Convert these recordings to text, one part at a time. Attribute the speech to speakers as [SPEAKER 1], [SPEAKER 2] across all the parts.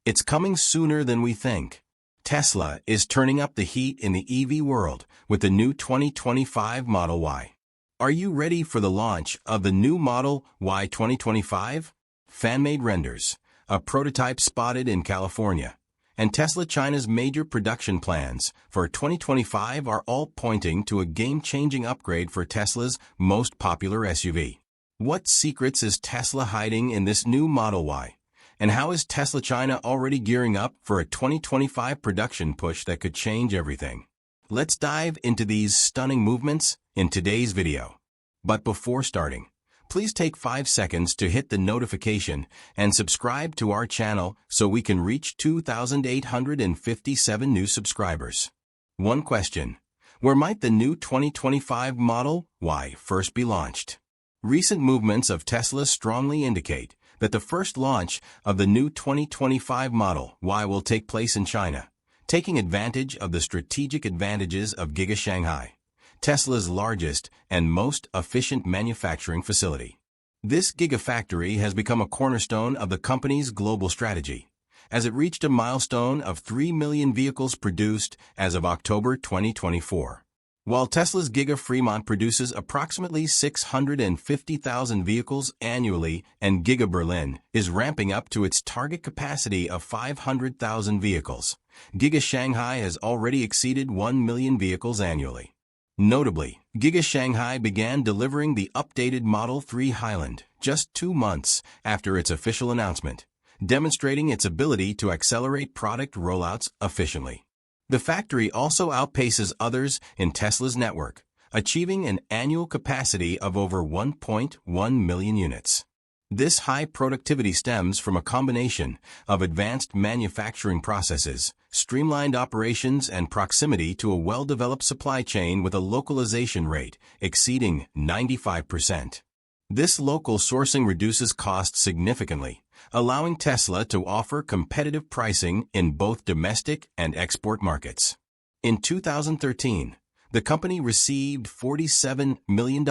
[SPEAKER 1] It's coming sooner than we think. Tesla is turning up the heat in the EV world with the new 2025 Model Y. Are you ready for the launch of the new Model Y 2025? Fan-made renders, a prototype spotted in California, and Tesla China's major production plans for 2025 are all pointing to a game-changing upgrade for Tesla's most popular SUV. What secrets is Tesla hiding in this new Model Y? And how is Tesla China already gearing up for a 2025 production push that could change everything? Let's dive into these stunning movements in today's video. But before starting, please take 5 seconds to hit the notification and subscribe to our channel so we can reach 2,857 new subscribers. One question: where might the new 2025 Model Y first be launched? Recent movements of Tesla strongly indicate that the first launch of the new 2025 Model Y will take place in China, taking advantage of the strategic advantages of Giga Shanghai, Tesla's largest and most efficient manufacturing facility. This gigafactory has become a cornerstone of the company's global strategy, as it reached a milestone of 3 million vehicles produced as of October 2024. While Tesla's Giga Fremont produces approximately 650,000 vehicles annually and Giga Berlin is ramping up to its target capacity of 500,000 vehicles, Giga Shanghai has already exceeded 1 million vehicles annually. Notably, Giga Shanghai began delivering the updated Model 3 Highland just 2 months after its official announcement, demonstrating its ability to accelerate product rollouts efficiently. The factory also outpaces others in Tesla's network, achieving an annual capacity of over 1.1 million units. This high productivity stems from a combination of advanced manufacturing processes, streamlined operations, and proximity to a well-developed supply chain with a localization rate exceeding 95%. This local sourcing reduces costs significantly, allowing Tesla to offer competitive pricing in both domestic and export markets. In 2013, the company received $47 million,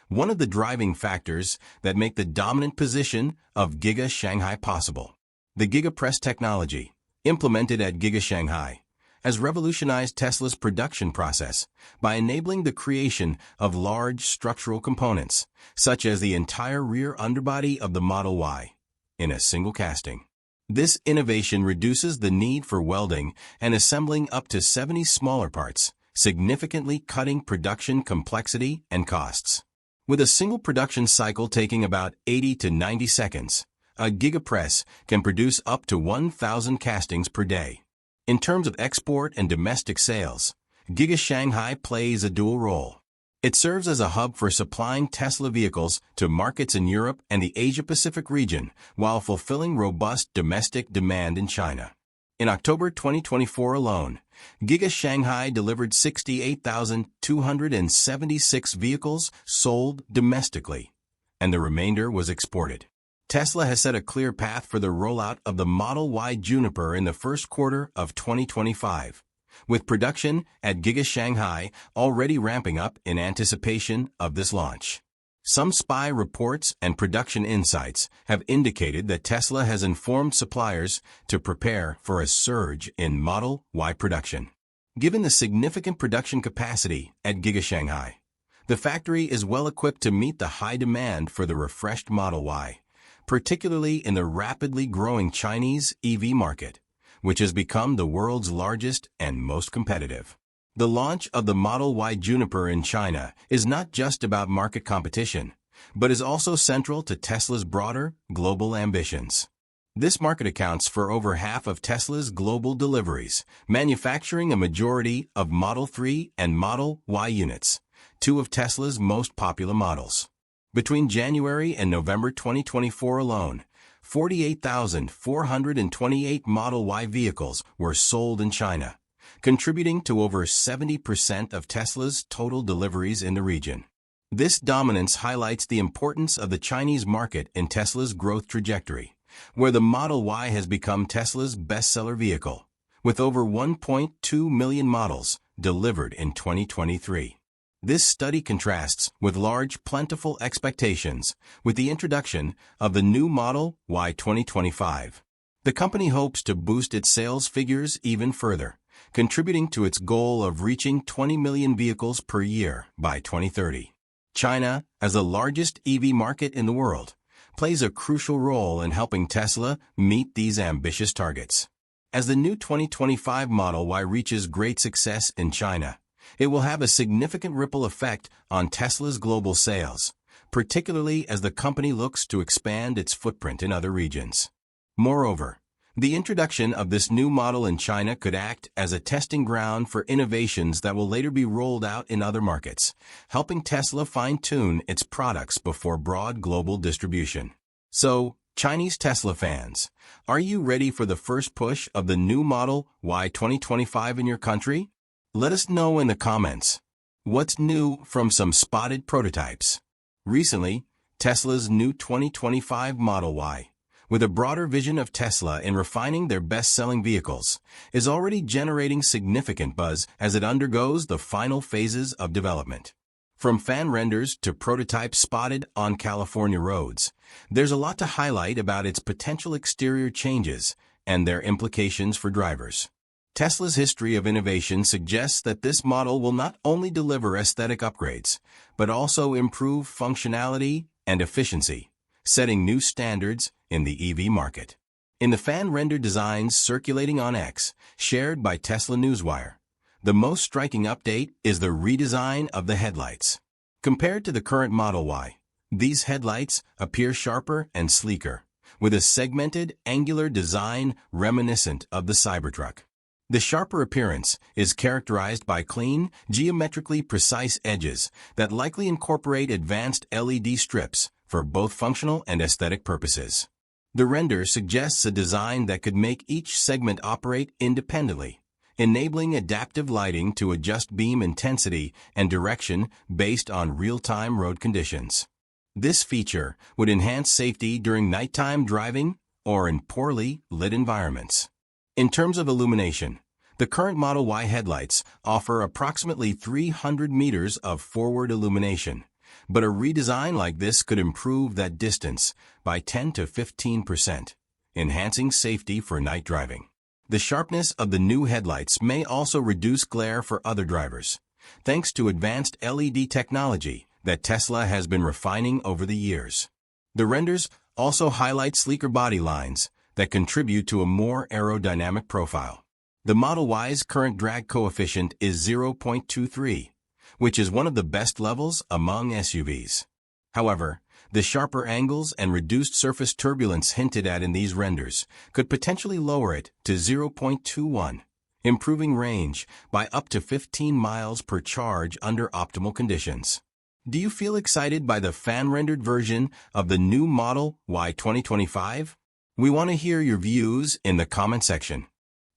[SPEAKER 1] one of the driving factors that make the dominant position of Giga Shanghai possible. The Giga Press technology, implemented at Giga Shanghai, has revolutionized Tesla's production process by enabling the creation of large structural components, such as the entire rear underbody of the Model Y, in a single casting. This innovation reduces the need for welding and assembling up to 70 smaller parts, significantly cutting production complexity and costs. With a single production cycle taking about 80 to 90 seconds, a gigapress can produce up to 1,000 castings per day. In terms of export and domestic sales, Giga Shanghai plays a dual role. It serves as a hub for supplying Tesla vehicles to markets in Europe and the Asia-Pacific region while fulfilling robust domestic demand in China. In October 2024 alone, Giga Shanghai delivered 68,276 vehicles sold domestically, and the remainder was exported. Tesla has set a clear path for the rollout of the Model Y Juniper in the first quarter of 2025, with production at Giga Shanghai already ramping up in anticipation of this launch. Some spy reports and production insights have indicated that Tesla has informed suppliers to prepare for a surge in Model Y production. Given the significant production capacity at Giga Shanghai, the factory is well equipped to meet the high demand for the refreshed Model Y, particularly in the rapidly growing Chinese EV market, which has become the world's largest and most competitive. The launch of the Model Y Juniper in China is not just about market competition, but is also central to Tesla's broader global ambitions. This market accounts for over half of Tesla's global deliveries, manufacturing a majority of Model 3 and Model Y units, two of Tesla's most popular models. Between January and November 2024 alone, 48,428 Model Y vehicles were sold in China, contributing to over 70% of Tesla's total deliveries in the region. This dominance highlights the importance of the Chinese market in Tesla's growth trajectory, where the Model Y has become Tesla's bestseller vehicle, with over 1.2 million models delivered in 2023. This study contrasts with large, plentiful expectations with the introduction of the new Model Y 2025. The company hopes to boost its sales figures even further, contributing to its goal of reaching 20 million vehicles per year by 2030. China, as the largest EV market in the world, plays a crucial role in helping Tesla meet these ambitious targets. As the new 2025 Model Y reaches great success in China, it will have a significant ripple effect on Tesla's global sales, particularly as the company looks to expand its footprint in other regions. Moreover, the introduction of this new model in China could act as a testing ground for innovations that will later be rolled out in other markets, helping Tesla fine-tune its products before broad global distribution. So, Chinese Tesla fans, are you ready for the first push of the new Model Y 2025 in your country? Let us know in the comments. What's new from some spotted prototypes? Recently, Tesla's new 2025 Model Y, with a broader vision of Tesla in refining their best-selling vehicles, is already generating significant buzz as it undergoes the final phases of development. From fan renders to prototypes spotted on California roads, there's a lot to highlight about its potential exterior changes and their implications for drivers. Tesla's history of innovation suggests that this model will not only deliver aesthetic upgrades, but also improve functionality and efficiency, setting new standards in the EV market. In the fan-render designs circulating on X, shared by Tesla Newswire, the most striking update is the redesign of the headlights. Compared to the current Model Y, these headlights appear sharper and sleeker, with a segmented, angular design reminiscent of the Cybertruck. The sharper appearance is characterized by clean, geometrically precise edges that likely incorporate advanced LED strips for both functional and aesthetic purposes. The render suggests a design that could make each segment operate independently, enabling adaptive lighting to adjust beam intensity and direction based on real-time road conditions. This feature would enhance safety during nighttime driving or in poorly lit environments. In terms of illumination, the current Model Y headlights offer approximately 300 meters of forward illumination, but a redesign like this could improve that distance by 10 to 15%, enhancing safety for night driving. The sharpness of the new headlights may also reduce glare for other drivers, thanks to advanced LED technology that Tesla has been refining over the years. The renders also highlight sleeker body lines that contribute to a more aerodynamic profile. The Model Y's current drag coefficient is 0.23, which is one of the best levels among SUVs. However, the sharper angles and reduced surface turbulence hinted at in these renders could potentially lower it to 0.21, improving range by up to 15 miles per charge under optimal conditions. Do you feel excited by the fan-rendered version of the new Model Y 2025? We want to hear your views in the comment section.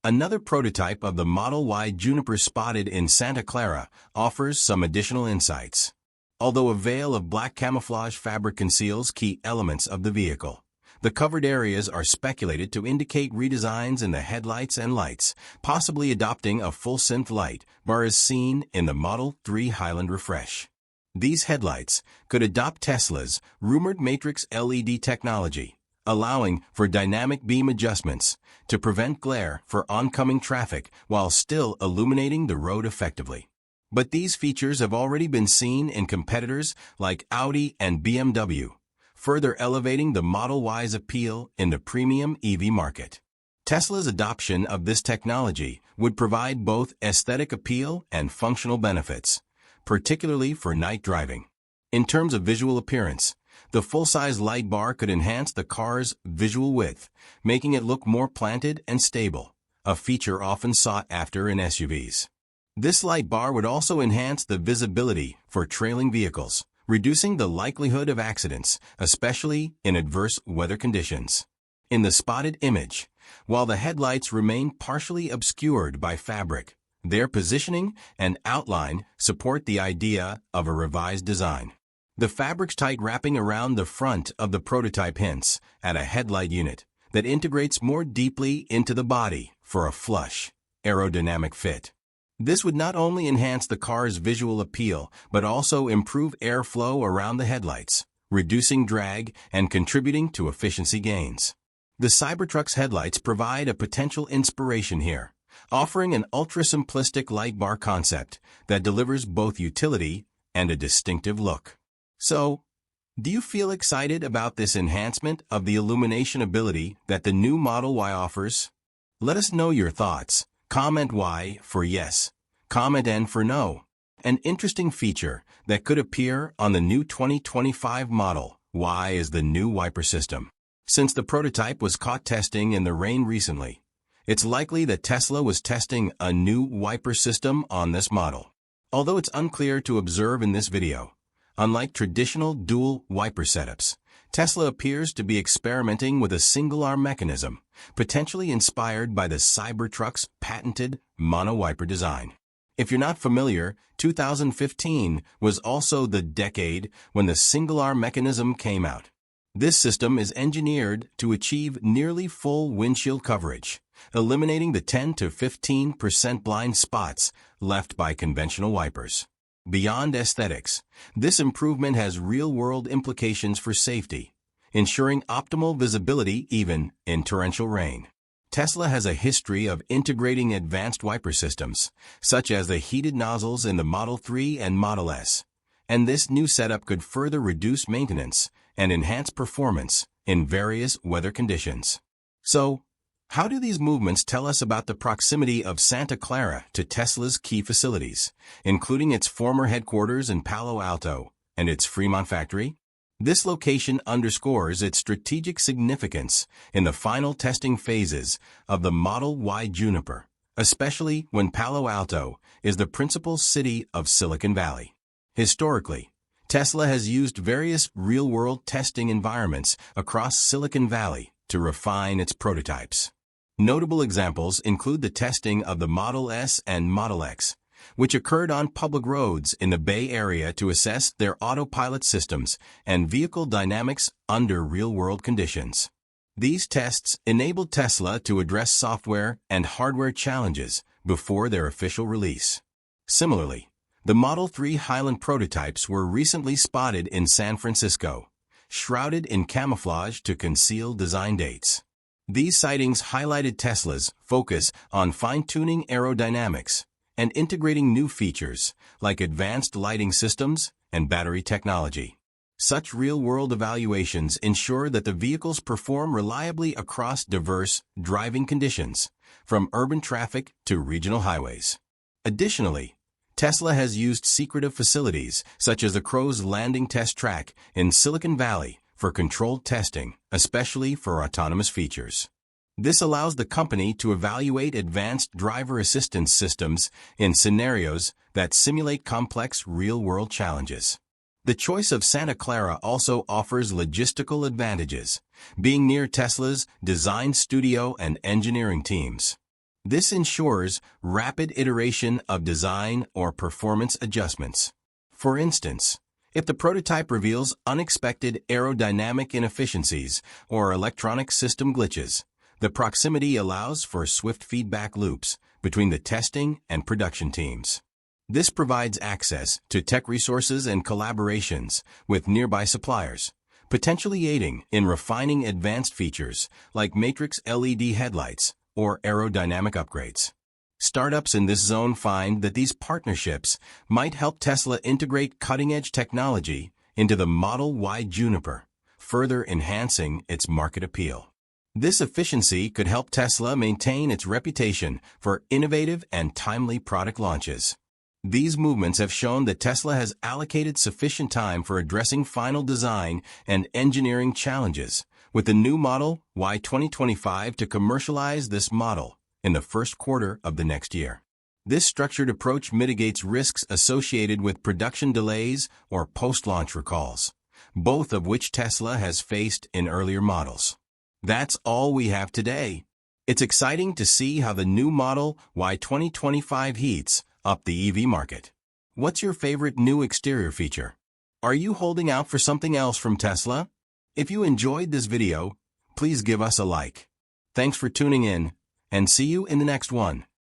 [SPEAKER 1] Another prototype of the Model Y Juniper spotted in Santa Clara offers some additional insights. Although a veil of black camouflage fabric conceals key elements of the vehicle, the covered areas are speculated to indicate redesigns in the headlights and lights, possibly adopting a full synth light bar as seen in the Model 3 Highland Refresh. These headlights could adopt Tesla's rumored matrix LED technology, allowing for dynamic beam adjustments to prevent glare for oncoming traffic while still illuminating the road effectively. But these features have already been seen in competitors like Audi and BMW, further elevating the Model Y's appeal in the premium EV market. Tesla's adoption of this technology would provide both aesthetic appeal and functional benefits, particularly for night driving. In terms of visual appearance, the full-size light bar could enhance the car's visual width, making it look more planted and stable, a feature often sought after in SUVs. This light bar would also enhance the visibility for trailing vehicles, reducing the likelihood of accidents, especially in adverse weather conditions. In the spotted image, while the headlights remain partially obscured by fabric, their positioning and outline support the idea of a revised design. The fabric's tight wrapping around the front of the prototype hints at a headlight unit that integrates more deeply into the body for a flush, aerodynamic fit. This would not only enhance the car's visual appeal, but also improve airflow around the headlights, reducing drag and contributing to efficiency gains. The Cybertruck's headlights provide a potential inspiration here, offering an ultra-simplistic light bar concept that delivers both utility and a distinctive look. So, do you feel excited about this enhancement of the illumination ability that the new Model Y offers? Let us know your thoughts. Comment Y for yes, comment N for no. An interesting feature that could appear on the new 2025 Model Y is the new wiper system. Since the prototype was caught testing in the rain recently, it's likely that Tesla was testing a new wiper system on this model. Although it's unclear to observe in this video, unlike traditional dual wiper setups, Tesla appears to be experimenting with a single-arm mechanism, potentially inspired by the Cybertruck's patented mono-wiper design. If you're not familiar, 2015 was also the decade when the single-arm mechanism came out. This system is engineered to achieve nearly full windshield coverage, eliminating the 10 to 15% blind spots left by conventional wipers. Beyond aesthetics, this improvement has real-world implications for safety, ensuring optimal visibility even in torrential rain. Tesla has a history of integrating advanced wiper systems, such as the heated nozzles in the Model 3 and Model S, and this new setup could further reduce maintenance and enhance performance in various weather conditions. So, how do these movements tell us about the proximity of Santa Clara to Tesla's key facilities, including its former headquarters in Palo Alto and its Fremont factory? This location underscores its strategic significance in the final testing phases of the Model Y Juniper, especially when Palo Alto is the principal city of Silicon Valley. Historically, Tesla has used various real-world testing environments across Silicon Valley to refine its prototypes. Notable examples include the testing of the Model S and Model X, which occurred on public roads in the Bay Area to assess their autopilot systems and vehicle dynamics under real-world conditions. These tests enabled Tesla to address software and hardware challenges before their official release. Similarly, the Model 3 Highland prototypes were recently spotted in San Francisco, shrouded in camouflage to conceal design dates. These sightings highlighted Tesla's focus on fine-tuning aerodynamics and integrating new features like advanced lighting systems and battery technology. Such real-world evaluations ensure that the vehicles perform reliably across diverse driving conditions, from urban traffic to regional highways. Additionally, Tesla has used secretive facilities such as the Crow's Landing test track in Silicon Valley for controlled testing, especially for autonomous features. This allows the company to evaluate advanced driver assistance systems in scenarios that simulate complex real-world challenges. The choice of Santa Clara also offers logistical advantages, being near Tesla's design studio and engineering teams. This ensures rapid iteration of design or performance adjustments. For instance, if the prototype reveals unexpected aerodynamic inefficiencies or electronic system glitches, the proximity allows for swift feedback loops between the testing and production teams. This provides access to tech resources and collaborations with nearby suppliers, potentially aiding in refining advanced features like matrix LED headlights or aerodynamic upgrades. Startups in this zone find that these partnerships might help Tesla integrate cutting-edge technology into the Model Y Juniper, further enhancing its market appeal. This efficiency could help Tesla maintain its reputation for innovative and timely product launches. These movements have shown that Tesla has allocated sufficient time for addressing final design and engineering challenges, with the new Model Y 2025 to commercialize this model in the first quarter of the next year. This structured approach mitigates risks associated with production delays or post-launch recalls, both of which Tesla has faced in earlier models. That's all we have today. It's exciting to see how the new Model Y 2025 heats up the EV market. What's your favorite new exterior feature? Are you holding out for something else from Tesla? If you enjoyed this video, please give us a like. Thanks for tuning in, and see you in the next one.